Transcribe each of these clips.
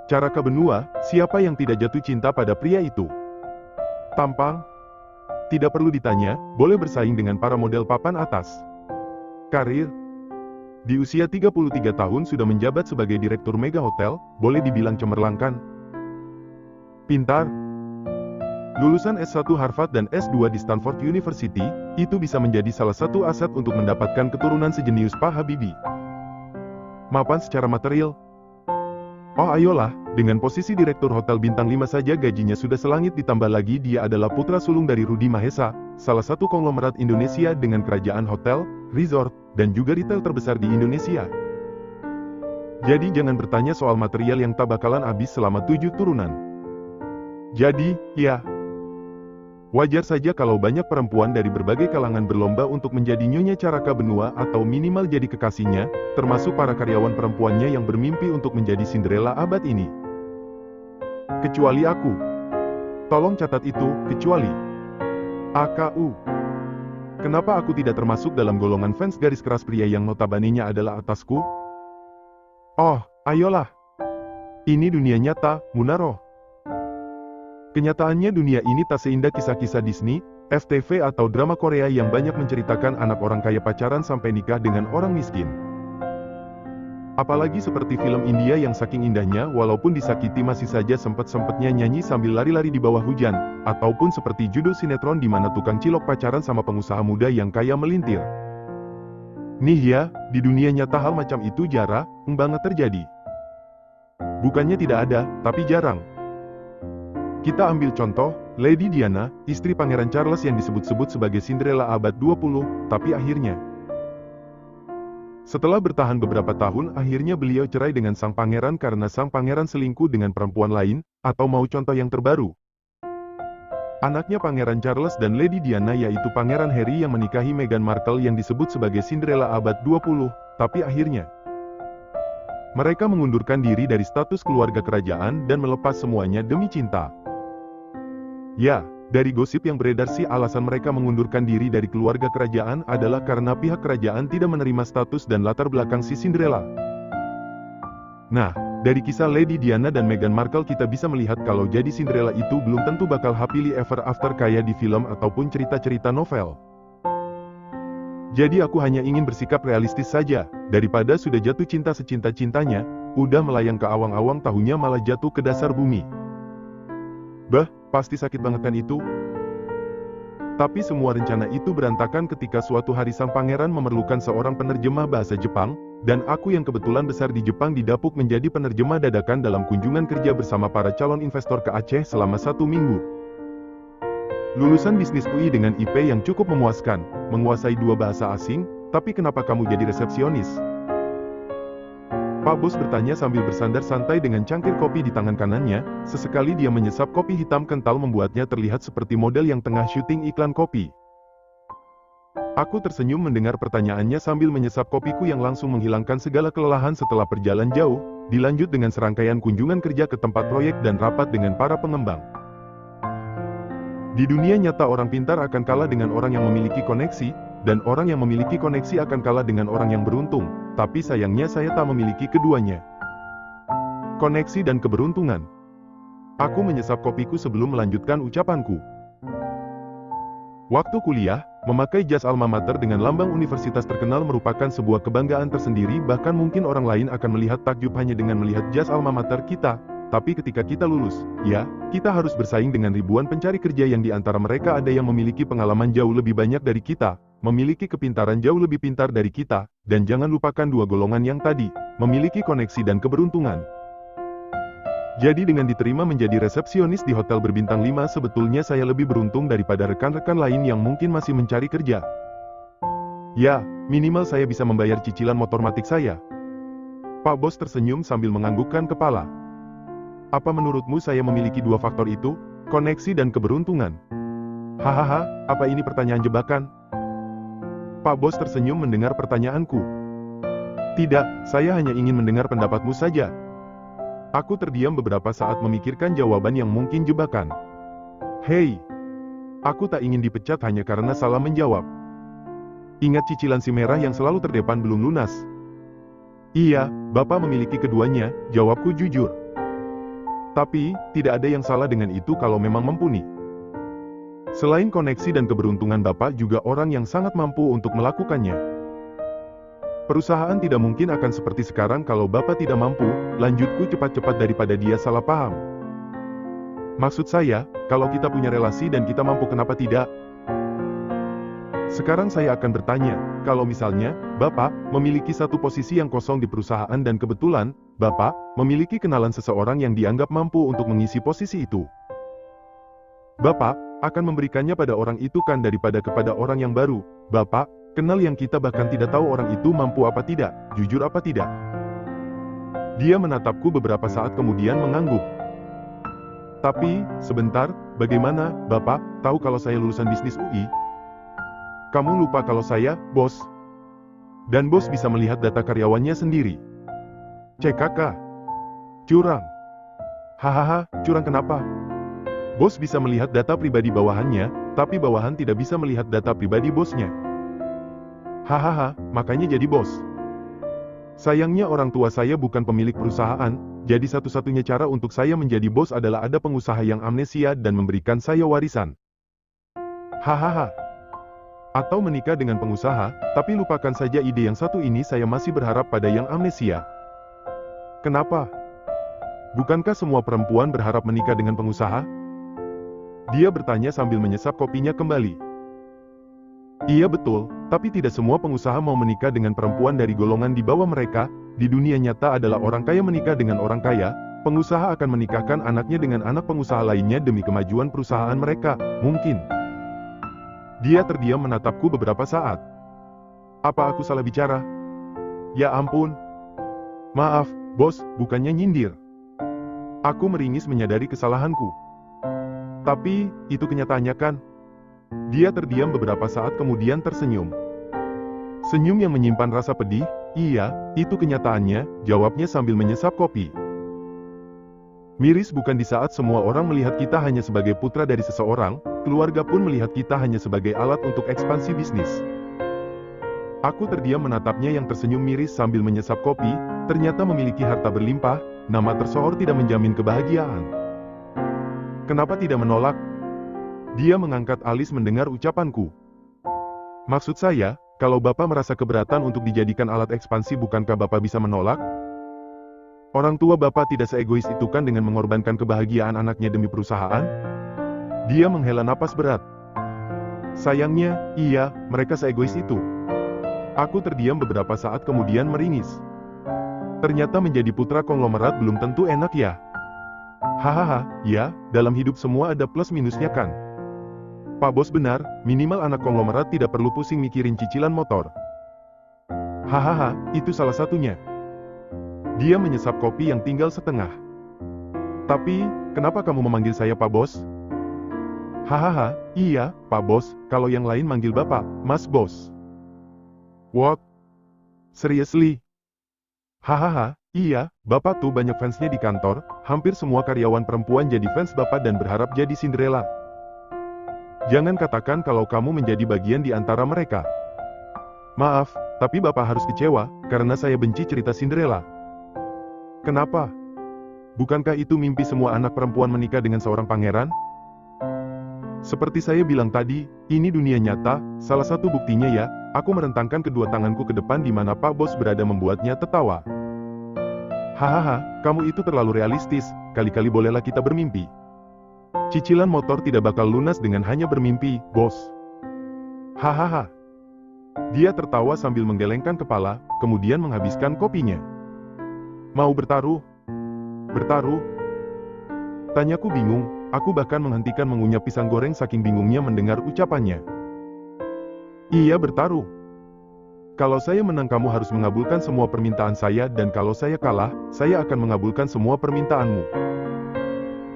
Caraka benua, siapa yang tidak jatuh cinta pada pria itu? Tampang? Tidak perlu ditanya, boleh bersaing dengan para model papan atas. Karir? Di usia 33 tahun sudah menjabat sebagai direktur mega hotel, boleh dibilang cemerlang kan? Pintar? Lulusan S1 Harvard dan S2 di Stanford University, itu bisa menjadi salah satu aset untuk mendapatkan keturunan sejenius Pak Habibie. Mapan secara material? Oh ayolah, dengan posisi direktur hotel bintang 5 saja gajinya sudah selangit, ditambah lagi dia adalah putra sulung dari Rudy Mahesa, salah satu konglomerat Indonesia dengan kerajaan hotel, resort, dan juga retail terbesar di Indonesia. Jadi jangan bertanya soal material yang tak bakalan habis selama 7 turunan. Jadi, ya. Wajar saja kalau banyak perempuan dari berbagai kalangan berlomba untuk menjadi Nyonya Caraka benua atau minimal jadi kekasihnya, termasuk para karyawan perempuannya yang bermimpi untuk menjadi Cinderella abad ini. Kecuali aku. Tolong catat itu, kecuali. AKU. Kenapa aku tidak termasuk dalam golongan fans garis keras pria yang notabene-nya adalah atasku? Oh, ayolah. Ini dunia nyata, Munaro. Kenyataannya dunia ini tak seindah kisah-kisah Disney, FTV atau drama Korea yang banyak menceritakan anak orang kaya pacaran sampai nikah dengan orang miskin. Apalagi seperti film India yang saking indahnya walaupun disakiti masih saja sempet-sempetnya nyanyi sambil lari-lari di bawah hujan, ataupun seperti judul sinetron di mana tukang cilok pacaran sama pengusaha muda yang kaya melintir. Nih ya, di dunia nyata hal macam itu jarang banget terjadi. Bukannya tidak ada, tapi jarang. Kita ambil contoh, Lady Diana, istri Pangeran Charles yang disebut-sebut sebagai Cinderella abad 20, tapi akhirnya. Setelah bertahan beberapa tahun, akhirnya beliau cerai dengan sang pangeran karena sang pangeran selingkuh dengan perempuan lain, atau mau contoh yang terbaru. Anaknya Pangeran Charles dan Lady Diana yaitu Pangeran Harry yang menikahi Meghan Markle yang disebut sebagai Cinderella abad 20, tapi akhirnya. Mereka mengundurkan diri dari status keluarga kerajaan dan melepas semuanya demi cinta. Ya, dari gosip yang beredar sih alasan mereka mengundurkan diri dari keluarga kerajaan adalah karena pihak kerajaan tidak menerima status dan latar belakang si Cinderella. Nah, dari kisah Lady Diana dan Meghan Markle kita bisa melihat kalau jadi Cinderella itu belum tentu bakal happily ever after kayak di film ataupun cerita-cerita novel. Jadi aku hanya ingin bersikap realistis saja, daripada sudah jatuh cinta secinta-cintanya, udah melayang ke awang-awang tahunya malah jatuh ke dasar bumi. Bah, pasti sakit banget kan itu? Tapi semua rencana itu berantakan ketika suatu hari sang pangeran memerlukan seorang penerjemah bahasa Jepang, dan aku yang kebetulan besar di Jepang didapuk menjadi penerjemah dadakan dalam kunjungan kerja bersama para calon investor ke Aceh selama 1 minggu. Lulusan bisnis UI dengan IP yang cukup memuaskan, menguasai 2 bahasa asing, tapi kenapa kamu jadi resepsionis? Pak Bos bertanya sambil bersandar santai dengan cangkir kopi di tangan kanannya, sesekali dia menyesap kopi hitam kental membuatnya terlihat seperti model yang tengah syuting iklan kopi. Aku tersenyum mendengar pertanyaannya sambil menyesap kopiku yang langsung menghilangkan segala kelelahan setelah perjalanan jauh, dilanjut dengan serangkaian kunjungan kerja ke tempat proyek dan rapat dengan para pengembang. Di dunia nyata orang pintar akan kalah dengan orang yang memiliki koneksi, dan orang yang memiliki koneksi akan kalah dengan orang yang beruntung, tapi sayangnya saya tak memiliki keduanya. Koneksi dan keberuntungan. Aku menyesap kopiku sebelum melanjutkan ucapanku. Waktu kuliah, memakai jas alma mater dengan lambang universitas terkenal merupakan sebuah kebanggaan tersendiri, bahkan mungkin orang lain akan melihat takjub hanya dengan melihat jas alma mater kita. Tapi ketika kita lulus, ya, kita harus bersaing dengan ribuan pencari kerja yang di antara mereka ada yang memiliki pengalaman jauh lebih banyak dari kita, memiliki kepintaran jauh lebih pintar dari kita, dan jangan lupakan 2 golongan yang tadi, memiliki koneksi dan keberuntungan. Jadi dengan diterima menjadi resepsionis di hotel berbintang 5 sebetulnya saya lebih beruntung daripada rekan-rekan lain yang mungkin masih mencari kerja. Ya, minimal saya bisa membayar cicilan motor matik saya. Pak Bos tersenyum sambil menganggukkan kepala. Apa menurutmu saya memiliki 2 faktor itu, koneksi dan keberuntungan? Hahaha, apa ini pertanyaan jebakan? Pak Bos tersenyum mendengar pertanyaanku. Tidak, saya hanya ingin mendengar pendapatmu saja. Aku terdiam beberapa saat memikirkan jawaban yang mungkin jebakan. Hei, aku tak ingin dipecat hanya karena salah menjawab. Ingat cicilan si merah yang selalu terdepan belum lunas? Iya, Bapak memiliki keduanya, jawabku jujur. Tapi, tidak ada yang salah dengan itu kalau memang mumpuni. Selain koneksi dan keberuntungan Bapak juga orang yang sangat mampu untuk melakukannya. Perusahaan tidak mungkin akan seperti sekarang kalau Bapak tidak mampu, lanjutku cepat-cepat daripada dia salah paham. Maksud saya, kalau kita punya relasi dan kita mampu kenapa tidak? Sekarang saya akan bertanya, kalau misalnya, Bapak, memiliki satu posisi yang kosong di perusahaan dan kebetulan, Bapak, memiliki kenalan seseorang yang dianggap mampu untuk mengisi posisi itu. Bapak, akan memberikannya pada orang itu kan daripada kepada orang yang baru. Bapak, kenal yang kita bahkan tidak tahu orang itu mampu apa tidak, jujur apa tidak. Dia menatapku beberapa saat kemudian mengangguk. Tapi, sebentar, bagaimana, Bapak, tahu kalau saya lulusan bisnis UI? Kamu lupa kalau saya, bos. Dan bos bisa melihat data karyawannya sendiri. CKK. Curang. Hahaha, curang kenapa? Bos bisa melihat data pribadi bawahannya, tapi bawahan tidak bisa melihat data pribadi bosnya. Hahaha, makanya jadi bos. Sayangnya orang tua saya bukan pemilik perusahaan, jadi satu-satunya cara untuk saya menjadi bos adalah ada pengusaha yang amnesia dan memberikan saya warisan. Hahaha. Atau menikah dengan pengusaha, tapi lupakan saja ide yang satu ini saya masih berharap pada yang amnesia. Kenapa? Bukankah semua perempuan berharap menikah dengan pengusaha? Dia bertanya sambil menyesap kopinya kembali. Iya betul, tapi tidak semua pengusaha mau menikah dengan perempuan dari golongan di bawah mereka. Di dunia nyata adalah orang kaya menikah dengan orang kaya, pengusaha akan menikahkan anaknya dengan anak pengusaha lainnya demi kemajuan perusahaan mereka, mungkin. Dia terdiam menatapku beberapa saat. Apa aku salah bicara? Ya ampun. Maaf, bos, bukannya nyindir. Aku meringis menyadari kesalahanku. Tapi, itu kenyataannya kan? Dia terdiam beberapa saat kemudian tersenyum. Senyum yang menyimpan rasa pedih, iya, itu kenyataannya, jawabnya sambil menyesap kopi. Miris bukan di saat semua orang melihat kita hanya sebagai putra dari seseorang, keluarga pun melihat kita hanya sebagai alat untuk ekspansi bisnis. Aku terdiam menatapnya yang tersenyum miris sambil menyesap kopi, ternyata memiliki harta berlimpah, nama tersohor tidak menjamin kebahagiaan. Kenapa tidak menolak? Dia mengangkat alis mendengar ucapanku. Maksud saya, kalau Bapak merasa keberatan untuk dijadikan alat ekspansi bukankah Bapak bisa menolak? Orang tua Bapak tidak seegois itu kan dengan mengorbankan kebahagiaan anaknya demi perusahaan? Dia menghela napas berat. Sayangnya, iya, mereka seegois itu. Aku terdiam beberapa saat kemudian meringis. Ternyata menjadi putra konglomerat belum tentu enak ya. Hahaha, ya, dalam hidup semua ada plus minusnya kan. Pak Bos benar, minimal anak konglomerat tidak perlu pusing mikirin cicilan motor. Hahaha, itu salah satunya. Dia menyesap kopi yang tinggal setengah. Tapi, kenapa kamu memanggil saya Pak Bos? Hahaha, iya, Pak Bos, kalau yang lain manggil Bapak, Mas Bos. What? Seriously? Hahaha, iya, Bapak tuh banyak fansnya di kantor, hampir semua karyawan perempuan jadi fans Bapak dan berharap jadi Cinderella. Jangan katakan kalau kamu menjadi bagian di antara mereka. Maaf, tapi Bapak harus kecewa, karena saya benci cerita Cinderella. Kenapa? Bukankah itu mimpi semua anak perempuan menikah dengan seorang pangeran? Seperti saya bilang tadi, ini dunia nyata, salah satu buktinya ya, aku merentangkan kedua tanganku ke depan di mana Pak Bos berada membuatnya tertawa. Hahaha, kamu itu terlalu realistis, kali-kali bolehlah kita bermimpi. Cicilan motor tidak bakal lunas dengan hanya bermimpi, Bos. Hahaha. Dia tertawa sambil menggelengkan kepala, kemudian menghabiskan kopinya. Mau bertaruh? Bertaruh? Tanyaku bingung, aku bahkan menghentikan mengunyah pisang goreng saking bingungnya mendengar ucapannya. Iya bertaruh. Kalau saya menang kamu harus mengabulkan semua permintaan saya dan kalau saya kalah, saya akan mengabulkan semua permintaanmu.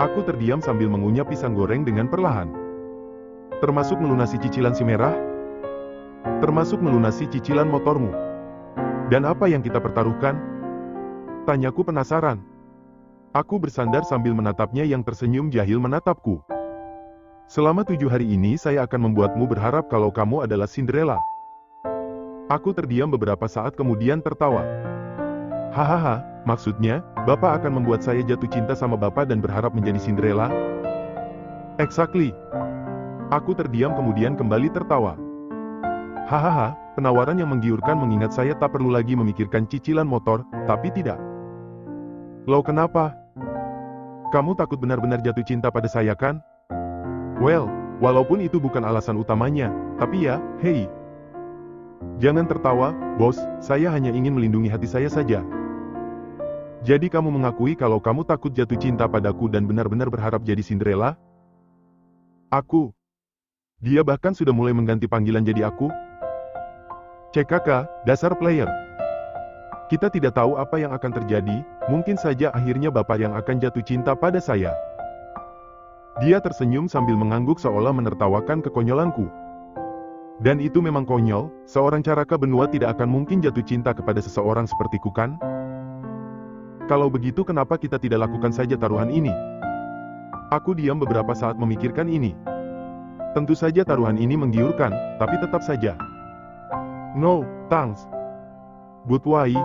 Aku terdiam sambil mengunyah pisang goreng dengan perlahan. Termasuk melunasi cicilan si merah? Termasuk melunasi cicilan motormu. Dan apa yang kita pertaruhkan? Tanyaku penasaran. Aku bersandar sambil menatapnya yang tersenyum jahil menatapku. Selama 7 hari ini saya akan membuatmu berharap kalau kamu adalah Cinderella. Aku terdiam beberapa saat kemudian tertawa. Hahaha, Maksudnya, Bapak akan membuat saya jatuh cinta sama Bapak dan berharap menjadi Cinderella? Exactly. Aku terdiam kemudian kembali tertawa. Hahaha, penawaran yang menggiurkan mengingat saya tak perlu lagi memikirkan cicilan motor, tapi tidak. Loh kenapa? Kamu takut benar-benar jatuh cinta pada saya kan? Well, walaupun itu bukan alasan utamanya, tapi ya, hei. Jangan tertawa, bos, saya hanya ingin melindungi hati saya saja. Jadi kamu mengakui kalau kamu takut jatuh cinta padaku dan benar-benar berharap jadi Cinderella? Aku. Dia bahkan sudah mulai mengganti panggilan jadi aku. CKK, dasar player. Kita tidak tahu apa yang akan terjadi, mungkin saja akhirnya Bapak yang akan jatuh cinta pada saya. Dia tersenyum sambil mengangguk seolah menertawakan kekonyolanku. Dan itu memang konyol, seorang Caraka Benua tidak akan mungkin jatuh cinta kepada seseorang sepertiku kan? Kalau begitu kenapa kita tidak lakukan saja taruhan ini? Aku diam beberapa saat memikirkan ini. Tentu saja taruhan ini menggiurkan, tapi tetap saja. No, thanks. But why?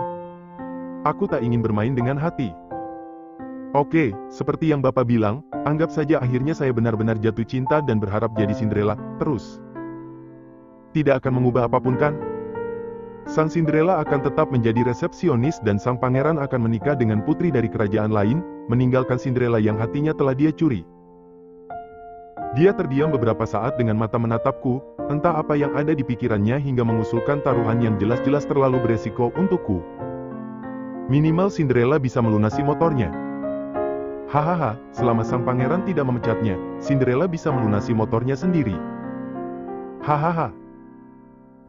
Aku tak ingin bermain dengan hati. Oke, seperti yang Bapak bilang, anggap saja akhirnya saya benar-benar jatuh cinta dan berharap jadi Cinderella, terus. Tidak akan mengubah apapun kan? Sang Cinderella akan tetap menjadi resepsionis dan sang pangeran akan menikah dengan putri dari kerajaan lain, meninggalkan Cinderella yang hatinya telah dia curi. Dia terdiam beberapa saat dengan mata menatapku, entah apa yang ada di pikirannya hingga mengusulkan taruhan yang jelas-jelas terlalu beresiko untukku. Minimal Cinderella bisa melunasi motornya. Hahaha, selama sang pangeran tidak memecatnya, Cinderella bisa melunasi motornya sendiri. Hahaha.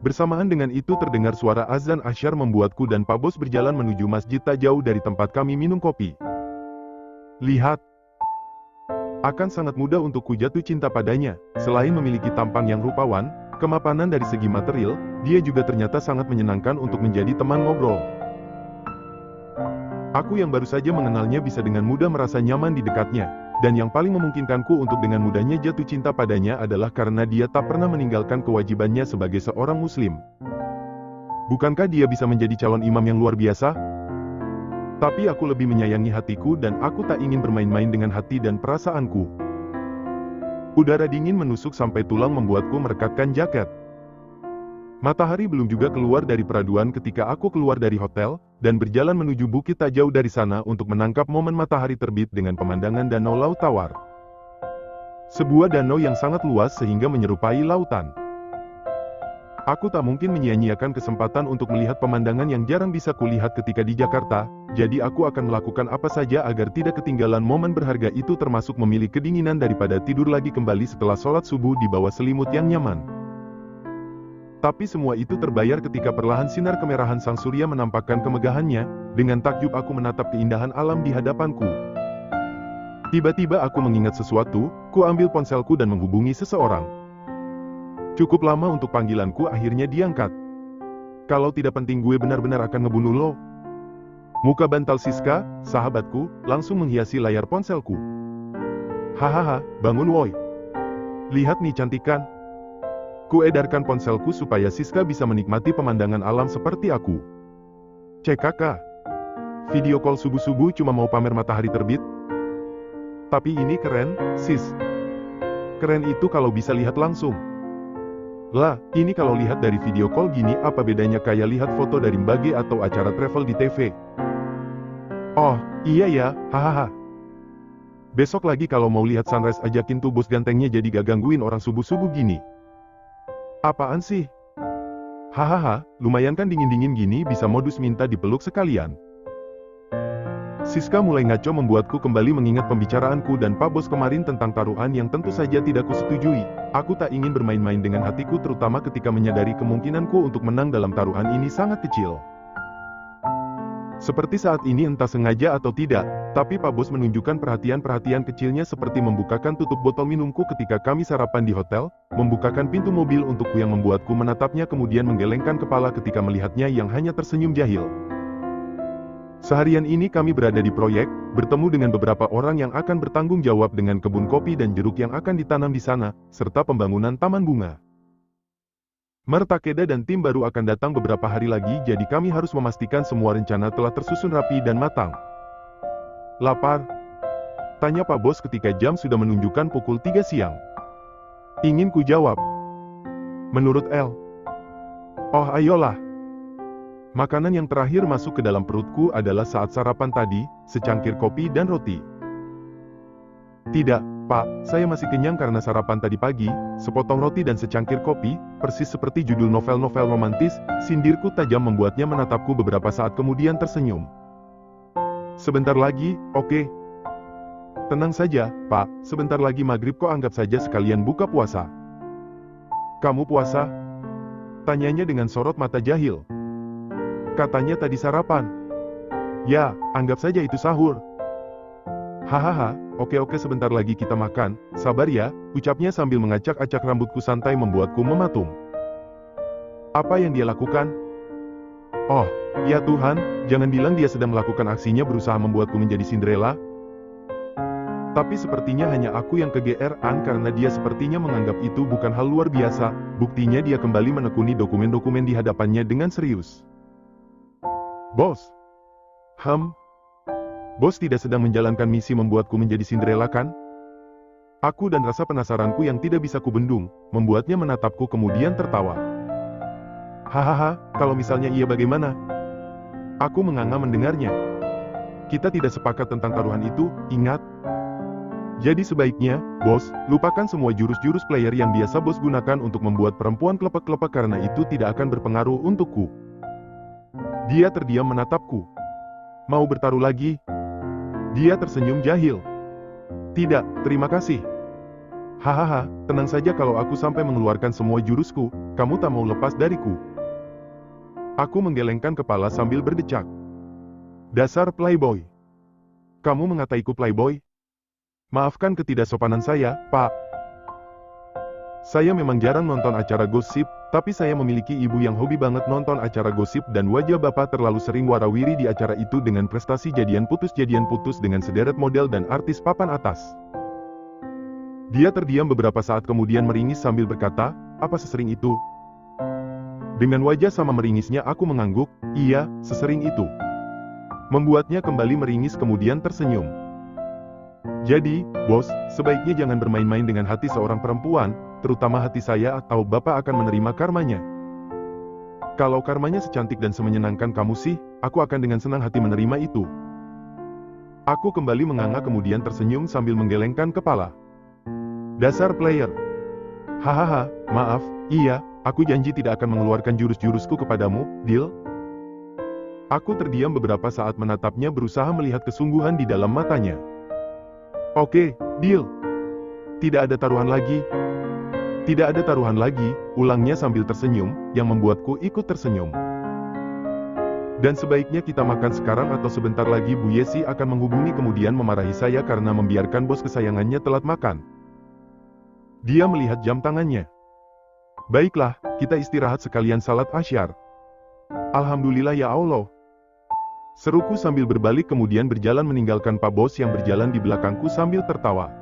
Bersamaan dengan itu terdengar suara azan asyar membuatku dan Pak Bos berjalan menuju masjid tak jauh dari tempat kami minum kopi. Lihat. Akan sangat mudah untukku jatuh cinta padanya, selain memiliki tampang yang rupawan, kemapanan dari segi material, dia juga ternyata sangat menyenangkan untuk menjadi teman ngobrol. Aku yang baru saja mengenalnya bisa dengan mudah merasa nyaman di dekatnya, dan yang paling memungkinkanku untuk dengan mudahnya jatuh cinta padanya adalah karena dia tak pernah meninggalkan kewajibannya sebagai seorang muslim. Bukankah dia bisa menjadi calon imam yang luar biasa? Tapi aku lebih menyayangi hatiku dan aku tak ingin bermain-main dengan hati dan perasaanku. Udara dingin menusuk sampai tulang membuatku merekatkan jaket. Matahari belum juga keluar dari peraduan ketika aku keluar dari hotel, dan berjalan menuju bukit tak jauh dari sana untuk menangkap momen matahari terbit dengan pemandangan danau Laut Tawar. Sebuah danau yang sangat luas sehingga menyerupai lautan. Aku tak mungkin menyia-nyiakan kesempatan untuk melihat pemandangan yang jarang bisa kulihat ketika di Jakarta, jadi aku akan melakukan apa saja agar tidak ketinggalan momen berharga itu termasuk memilih kedinginan daripada tidur lagi kembali setelah sholat subuh di bawah selimut yang nyaman. Tapi semua itu terbayar ketika perlahan sinar kemerahan sang surya menampakkan kemegahannya, dengan takjub aku menatap keindahan alam di hadapanku. Tiba-tiba aku mengingat sesuatu, ku ambil ponselku dan menghubungi seseorang. Cukup lama untuk panggilanku akhirnya diangkat. Kalau tidak penting gue benar-benar akan ngebunuh lo. Muka bantal Siska, sahabatku, langsung menghiasi layar ponselku. Hahaha, bangun woi. Lihat nih cantik kan? Ku edarkan ponselku supaya Siska bisa menikmati pemandangan alam seperti aku. CKK. Video call subuh-subuh cuma mau pamer matahari terbit? Tapi ini keren, sis. Keren itu kalau bisa lihat langsung. Lah, ini kalau lihat dari video call gini apa bedanya kayak lihat foto dari Mbage atau acara travel di TV? Oh, iya ya, hahaha. Besok lagi kalau mau lihat sunrise ajakin tuh bos gantengnya jadi gak gangguin orang subuh-subuh gini. Apaan sih? Hahaha, lumayan kan dingin-dingin gini bisa modus minta dipeluk sekalian. Siska mulai ngaco membuatku kembali mengingat pembicaraanku dan Pak Bos kemarin tentang taruhan yang tentu saja tidak kusetujui. Aku tak ingin bermain-main dengan hatiku terutama ketika menyadari kemungkinanku untuk menang dalam taruhan ini sangat kecil. Seperti saat ini entah sengaja atau tidak, tapi Pak Bos menunjukkan perhatian-perhatian kecilnya seperti membukakan tutup botol minumku ketika kami sarapan di hotel, membukakan pintu mobil untukku yang membuatku menatapnya kemudian menggelengkan kepala ketika melihatnya yang hanya tersenyum jahil. Seharian ini kami berada di proyek, bertemu dengan beberapa orang yang akan bertanggung jawab dengan kebun kopi dan jeruk yang akan ditanam di sana, serta pembangunan taman bunga. Mer Takeda dan tim baru akan datang beberapa hari lagi, jadi kami harus memastikan semua rencana telah tersusun rapi dan matang. Lapar? Tanya Pak Bos ketika jam sudah menunjukkan pukul 3 siang. Ingin ku jawab. Menurut L. Oh ayolah. Makanan yang terakhir masuk ke dalam perutku adalah saat sarapan tadi, secangkir kopi dan roti. Tidak, Pak, saya masih kenyang karena sarapan tadi pagi, sepotong roti dan secangkir kopi, persis seperti judul novel-novel romantis, sindirku tajam membuatnya menatapku beberapa saat kemudian tersenyum. Sebentar lagi, oke. Tenang saja, Pak, sebentar lagi maghrib kok anggap saja sekalian buka puasa. Kamu puasa? Tanyanya dengan sorot mata jahil. Katanya tadi sarapan. Ya, anggap saja itu sahur. Hahaha, oke sebentar lagi kita makan, sabar ya, ucapnya sambil mengacak-acak rambutku santai membuatku mematung. Apa yang dia lakukan? Oh, ya Tuhan, jangan bilang dia sedang melakukan aksinya berusaha membuatku menjadi Cinderella. Tapi sepertinya hanya aku yang kegeeran karena dia sepertinya menganggap itu bukan hal luar biasa, buktinya dia kembali menekuni dokumen-dokumen di hadapannya dengan serius. Bos. Bos tidak sedang menjalankan misi membuatku menjadi Cinderella kan? Aku dan rasa penasaranku yang tidak bisa kubendung, membuatnya menatapku kemudian tertawa. Hahaha, kalau misalnya iya bagaimana? Aku menganga mendengarnya. Kita tidak sepakat tentang taruhan itu, ingat? Jadi sebaiknya, Bos, lupakan semua jurus-jurus player yang biasa Bos gunakan untuk membuat perempuan klepek-klepek karena itu tidak akan berpengaruh untukku. Dia terdiam menatapku. Mau bertaruh lagi? Dia tersenyum jahil. Tidak, terima kasih. Hahaha, tenang saja kalau aku sampai mengeluarkan semua jurusku, kamu tak mau lepas dariku. Aku menggelengkan kepala sambil berdecak. Dasar playboy. Kamu mengataiku playboy? Maafkan ketidaksopanan saya, Pak. Saya memang jarang nonton acara gosip, tapi saya memiliki ibu yang hobi banget nonton acara gosip dan wajah bapak terlalu sering warawiri di acara itu dengan prestasi jadian putus dengan sederet model dan artis papan atas. Dia terdiam beberapa saat kemudian meringis sambil berkata, apa sesering itu? Dengan wajah sama meringisnya aku mengangguk, iya, sesering itu. Membuatnya kembali meringis kemudian tersenyum. Jadi, Bos, sebaiknya jangan bermain-main dengan hati seorang perempuan, terutama hati saya atau Bapak akan menerima karmanya. Kalau karmanya secantik dan semenyenangkan kamu sih, aku akan dengan senang hati menerima itu. Aku kembali menganga kemudian tersenyum sambil menggelengkan kepala. Dasar player. Hahaha, maaf, iya, aku janji tidak akan mengeluarkan jurus-jurusku kepadamu, deal? Aku terdiam beberapa saat menatapnya berusaha melihat kesungguhan di dalam matanya. Oke, deal. Tidak ada taruhan lagi. Tidak ada taruhan lagi, ulangnya sambil tersenyum, yang membuatku ikut tersenyum. Dan sebaiknya kita makan sekarang atau sebentar lagi Bu Yesi akan menghubungi kemudian memarahi saya karena membiarkan bos kesayangannya telat makan. Dia melihat jam tangannya. Baiklah, kita istirahat sekalian salat asyar. Alhamdulillah ya Allah. Seruku sambil berbalik kemudian berjalan meninggalkan Pak Bos yang berjalan di belakangku sambil tertawa.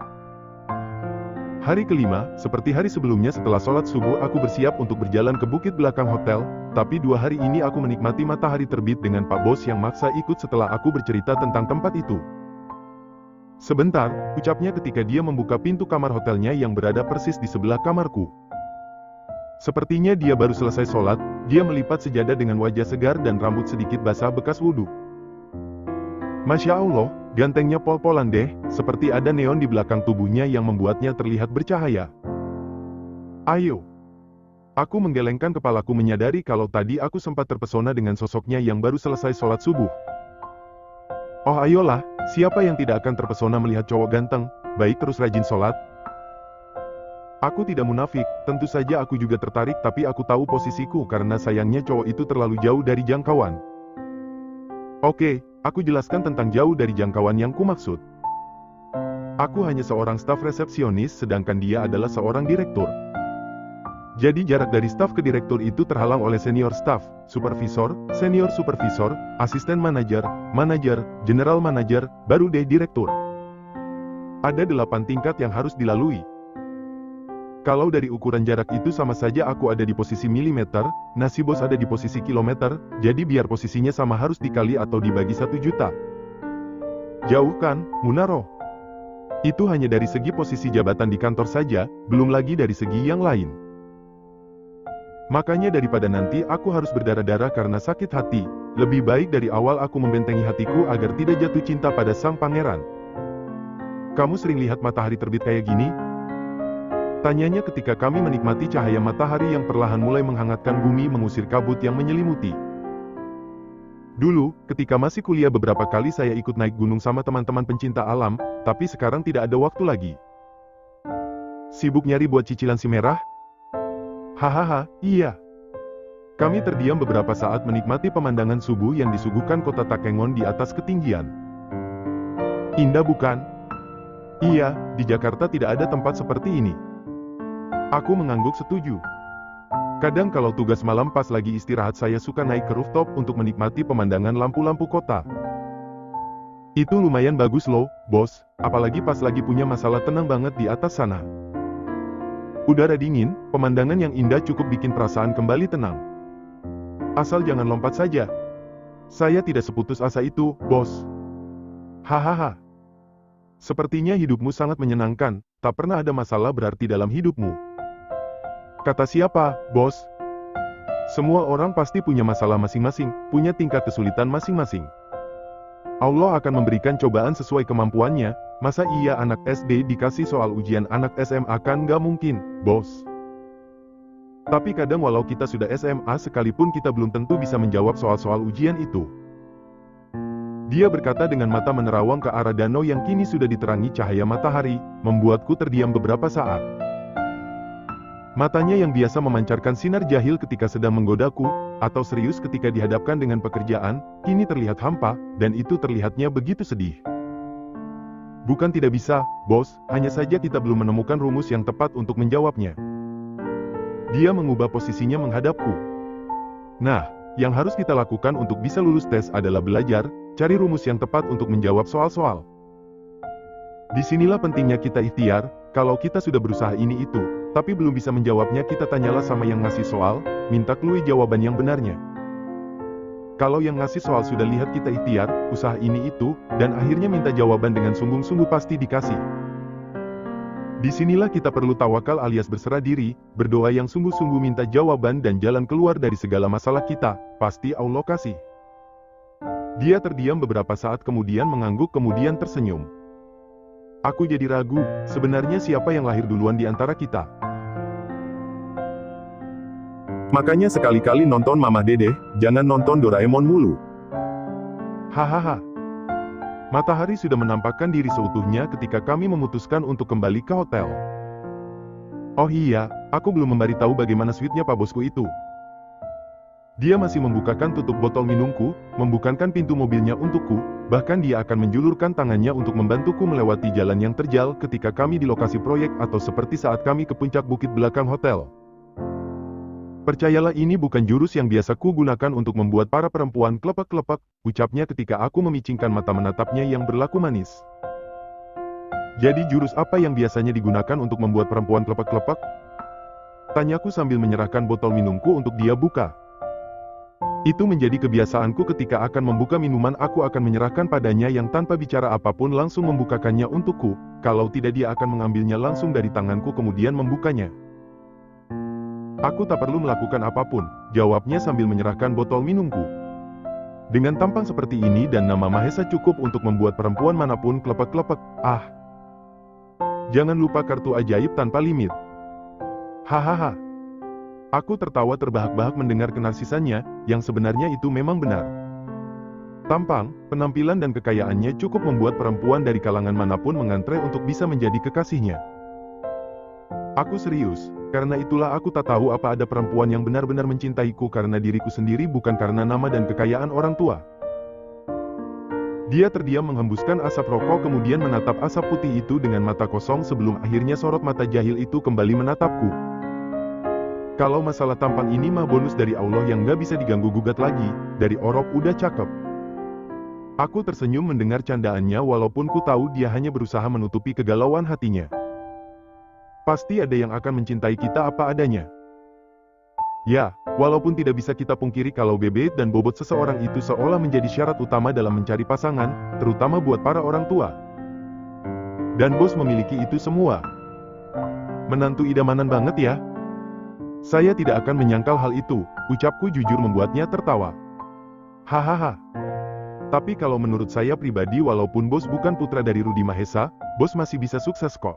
Hari kelima, seperti hari sebelumnya setelah sholat subuh aku bersiap untuk berjalan ke bukit belakang hotel, tapi 2 hari ini aku menikmati matahari terbit dengan Pak Bos yang maksa ikut setelah aku bercerita tentang tempat itu. Sebentar, ucapnya ketika dia membuka pintu kamar hotelnya yang berada persis di sebelah kamarku. Sepertinya dia baru selesai sholat, dia melipat sejadah dengan wajah segar dan rambut sedikit basah bekas wudhu. Masya Allah, gantengnya pol-polan deh, seperti ada neon di belakang tubuhnya yang membuatnya terlihat bercahaya. Ayo. Aku menggelengkan kepalaku menyadari kalau tadi aku sempat terpesona dengan sosoknya yang baru selesai sholat subuh. Oh ayolah, siapa yang tidak akan terpesona melihat cowok ganteng, baik terus rajin sholat? Aku tidak munafik, tentu saja aku juga tertarik tapi aku tahu posisiku karena sayangnya cowok itu terlalu jauh dari jangkauan. Oke, aku jelaskan tentang jauh dari jangkauan yang kumaksud. Aku hanya seorang staf resepsionis sedangkan dia adalah seorang direktur. Jadi jarak dari staf ke direktur itu terhalang oleh senior staf, supervisor, senior supervisor, asisten manajer, manajer, general manajer, baru deh direktur. Ada 8 tingkat yang harus dilalui. Kalau dari ukuran jarak itu sama saja aku ada di posisi milimeter, nah si bos ada di posisi kilometer, jadi biar posisinya sama harus dikali atau dibagi 1 juta. Jauh kan, Munaro? Itu hanya dari segi posisi jabatan di kantor saja, belum lagi dari segi yang lain. Makanya daripada nanti aku harus berdarah-darah karena sakit hati, lebih baik dari awal aku membentengi hatiku agar tidak jatuh cinta pada sang pangeran. Kamu sering lihat matahari terbit kayak gini? Tanyanya ketika kami menikmati cahaya matahari yang perlahan mulai menghangatkan bumi mengusir kabut yang menyelimuti. Dulu, ketika masih kuliah beberapa kali saya ikut naik gunung sama teman-teman pencinta alam, tapi sekarang tidak ada waktu lagi. Sibuk nyari buat cicilan si merah? Hahaha, iya. Kami terdiam beberapa saat menikmati pemandangan subuh yang disuguhkan kota Takengon di atas ketinggian. Indah bukan? Iya, di Jakarta tidak ada tempat seperti ini. Aku mengangguk setuju. Kadang kalau tugas malam pas lagi istirahat saya suka naik ke rooftop untuk menikmati pemandangan lampu-lampu kota. Itu lumayan bagus loh, bos, apalagi pas lagi punya masalah tenang banget di atas sana. Udara dingin, pemandangan yang indah cukup bikin perasaan kembali tenang. Asal jangan lompat saja. Saya tidak seputus asa itu, bos. Hahaha. Sepertinya hidupmu sangat menyenangkan, tak pernah ada masalah berarti dalam hidupmu. Kata siapa, bos? Semua orang pasti punya masalah masing-masing, punya tingkat kesulitan masing-masing. Allah akan memberikan cobaan sesuai kemampuannya, masa iya anak SD dikasih soal ujian anak SMA kan gak mungkin, bos. Tapi kadang walau kita sudah SMA sekalipun kita belum tentu bisa menjawab soal-soal ujian itu. Dia berkata dengan mata menerawang ke arah danau yang kini sudah diterangi cahaya matahari, membuatku terdiam beberapa saat. Matanya yang biasa memancarkan sinar jahil ketika sedang menggodaku, atau serius ketika dihadapkan dengan pekerjaan, kini terlihat hampa, dan itu terlihatnya begitu sedih. Bukan tidak bisa, bos, hanya saja kita belum menemukan rumus yang tepat untuk menjawabnya. Dia mengubah posisinya menghadapku. Nah, yang harus kita lakukan untuk bisa lulus tes adalah belajar, cari rumus yang tepat untuk menjawab soal-soal. Disinilah pentingnya kita ikhtiar, kalau kita sudah berusaha ini itu, tapi belum bisa menjawabnya kita tanyalah sama yang ngasih soal, minta clue jawaban yang benarnya. Kalau yang ngasih soal sudah lihat kita ikhtiar, usaha ini itu, dan akhirnya minta jawaban dengan sungguh-sungguh pasti dikasih. Disinilah kita perlu tawakal alias berserah diri, berdoa yang sungguh-sungguh minta jawaban dan jalan keluar dari segala masalah kita, pasti Allah kasih. Dia terdiam beberapa saat kemudian mengangguk kemudian tersenyum. Aku jadi ragu, sebenarnya siapa yang lahir duluan di antara kita? Makanya sekali-kali nonton Mamah Dedeh, jangan nonton Doraemon mulu. Hahaha. Matahari sudah menampakkan diri seutuhnya ketika kami memutuskan untuk kembali ke hotel. Oh iya, aku belum memberitahu bagaimana sweetnya Pak Bosku itu. Dia masih membukakan tutup botol minumku, membukakan pintu mobilnya untukku, bahkan dia akan menjulurkan tangannya untuk membantuku melewati jalan yang terjal ketika kami di lokasi proyek atau seperti saat kami ke puncak bukit belakang hotel. Percayalah ini bukan jurus yang biasa ku gunakan untuk membuat para perempuan kelepak-kelepak, ucapnya ketika aku memicingkan mata menatapnya yang berlaku manis. Jadi jurus apa yang biasanya digunakan untuk membuat perempuan kelepak-kelepak? Tanyaku sambil menyerahkan botol minumku untuk dia buka. Itu menjadi kebiasaanku ketika akan membuka minuman aku akan menyerahkan padanya yang tanpa bicara apapun langsung membukakannya untukku, kalau tidak dia akan mengambilnya langsung dari tanganku kemudian membukanya. Aku tak perlu melakukan apapun, jawabnya sambil menyerahkan botol minumku. Dengan tampang seperti ini dan nama Mahesa cukup untuk membuat perempuan manapun klepek-klepek, ah. Jangan lupa kartu ajaib tanpa limit. Hahaha. Aku tertawa terbahak-bahak mendengar kenarsisannya, yang sebenarnya itu memang benar. Tampang, penampilan dan kekayaannya cukup membuat perempuan dari kalangan manapun mengantre untuk bisa menjadi kekasihnya. Aku serius, karena itulah aku tak tahu apa ada perempuan yang benar-benar mencintaiku karena diriku sendiri bukan karena nama dan kekayaan orang tua. Dia terdiam menghembuskan asap rokok kemudian menatap asap putih itu dengan mata kosong sebelum akhirnya sorot mata jahil itu kembali menatapku. Kalau masalah tampang ini mah bonus dari Allah yang gak bisa diganggu-gugat lagi, dari Orok udah cakep. Aku tersenyum mendengar candaannya walaupun ku tahu dia hanya berusaha menutupi kegalauan hatinya. Pasti ada yang akan mencintai kita apa adanya. Ya, walaupun tidak bisa kita pungkiri kalau bebet dan bobot seseorang itu seolah menjadi syarat utama dalam mencari pasangan, terutama buat para orang tua. Dan bos memiliki itu semua. Menantu idamanan banget ya. Saya tidak akan menyangkal hal itu, ucapku jujur membuatnya tertawa. Hahaha. Tapi kalau menurut saya pribadi walaupun bos bukan putra dari Rudi Mahesa, bos masih bisa sukses kok.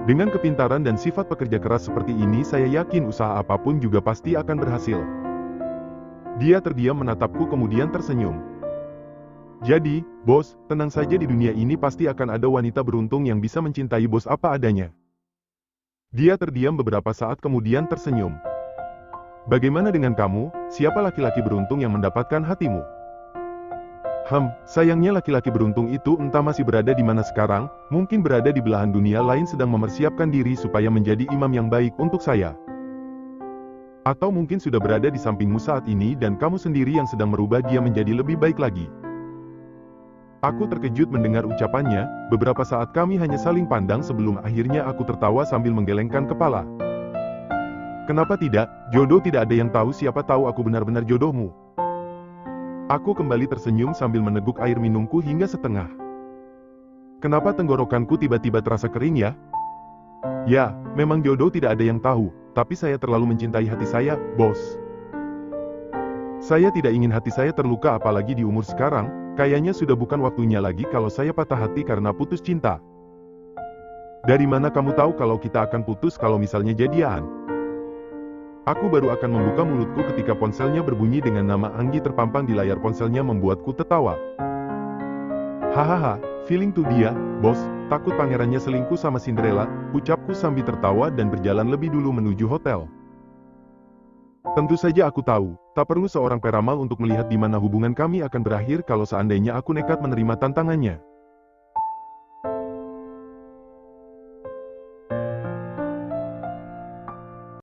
Dengan kepintaran dan sifat pekerja keras seperti ini saya yakin usaha apapun juga pasti akan berhasil. Dia terdiam menatapku kemudian tersenyum. Jadi, bos, tenang saja di dunia ini pasti akan ada wanita beruntung yang bisa mencintai bos apa adanya. Dia terdiam beberapa saat kemudian tersenyum. Bagaimana dengan kamu, siapa laki-laki beruntung yang mendapatkan hatimu? Sayangnya laki-laki beruntung itu entah masih berada di mana sekarang, mungkin berada di belahan dunia lain sedang mempersiapkan diri supaya menjadi imam yang baik untuk saya. Atau mungkin sudah berada di sampingmu saat ini dan kamu sendiri yang sedang merubah dia menjadi lebih baik lagi. Aku terkejut mendengar ucapannya, beberapa saat kami hanya saling pandang sebelum akhirnya aku tertawa sambil menggelengkan kepala. Kenapa tidak, jodoh tidak ada yang tahu siapa tahu aku benar-benar jodohmu. Aku kembali tersenyum sambil meneguk air minumku hingga setengah. Kenapa tenggorokanku tiba-tiba terasa kering ya? Ya, memang jodoh tidak ada yang tahu, tapi saya terlalu mencintai hati saya, bos. Saya tidak ingin hati saya terluka apalagi di umur sekarang, kayaknya sudah bukan waktunya lagi kalau saya patah hati karena putus cinta. Dari mana kamu tahu kalau kita akan putus kalau misalnya jadian? Aku baru akan membuka mulutku ketika ponselnya berbunyi dengan nama Anggi terpampang di layar ponselnya membuatku tertawa. Hahaha, feeling tuh dia, bos, takut pangerannya selingkuh sama Cinderella, ucapku sambil tertawa dan berjalan lebih dulu menuju hotel. Tentu saja aku tahu, tak perlu seorang peramal untuk melihat di mana hubungan kami akan berakhir kalau seandainya aku nekat menerima tantangannya.